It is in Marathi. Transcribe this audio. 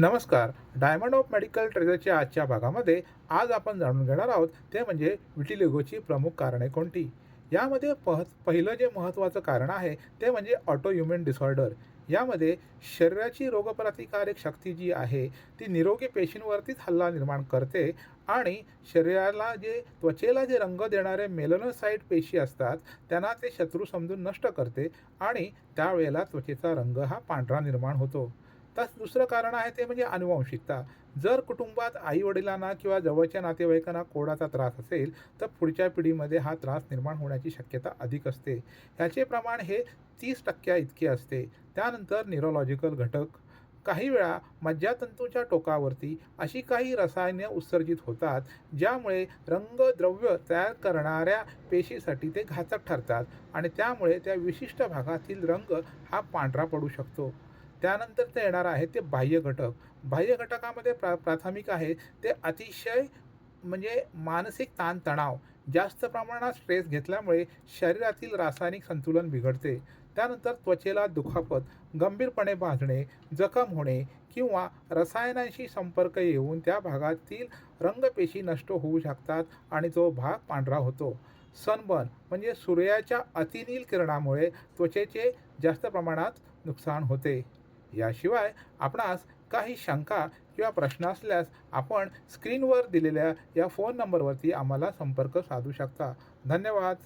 नमस्कार. डायमंड ऑफ मेडिकल ट्रेजरच्या आजच्या भागामध्ये आज आपण जाणून घेणार आहोत ते म्हणजे विटिलिगोची प्रमुख कारणे कोणती. यामध्ये पहिलं जे महत्त्वाचं कारण आहे ते म्हणजे ऑटोइम्युन डिसऑर्डर. यामध्ये शरीराची रोगप्रतिकारक शक्ती जी आहे ती निरोगी पेशींवरतीच हल्ला निर्माण करते आणि शरीराला त्वचेला जे रंग देणारे मेलनोसाइट पेशी असतात त्यांना ते शत्रू समजून नष्ट करते आणि त्यावेळेला त्वचेचा रंग हा पांढरा निर्माण होतो. दुसरं कारण आहे ते म्हणजे आनुवंशिकता. जर कुटुंबात आई-वडिलांना किंवा जवळच्या नातेवाईकांना कोडाचा त्रास असेल, तर पुढच्या पिढीमध्ये हा त्रास निर्माण होण्याची शक्यता अधिक असते. ह्याचे प्रमाण हे 30% इतके असते. त्यानंतर न्यूरोलॉजिकल घटक. काही वेळा मज्जातंतूच्या टोकावरती अशी काही रसायने उत्सर्जित होतात, ज्यामुळे रंगद्रव्य तयार करणाऱ्या पेशीसाठी ते घातक ठरतात आणि त्यामुळे त्या विशिष्ट भागातील रंग हा पांढरा पडू शकतो. त्यानंतर ते येणार आहे ते बाह्य घटक. बाह्य घटकामध्ये प्राथमिक आहे ते अतिशय म्हणजे मानसिक ताणतणाव. जास्त प्रमाणात स्ट्रेस घेतल्यामुळे शरीरातील रासायनिक संतुलन बिघडते. त्यानंतर त्वचेला दुखापत, गंभीरपणे भाजणे, जखम होणे किंवा रसायनांशी संपर्क येऊन त्या भागातील रंगपेशी नष्ट होऊ शकतात आणि तो भाग पांढरा होतो. सनबर्न म्हणजे सूर्याच्या अतिनील किरणामुळे त्वचेचे जास्त प्रमाणात नुकसान होते. याशिवाय आपणास काही शंका किंवा प्रश्न असल्यास आपण स्क्रीनवर दिलेल्या या फोन नंबरवरती आम्हाला संपर्क साधू शकता. धन्यवाद.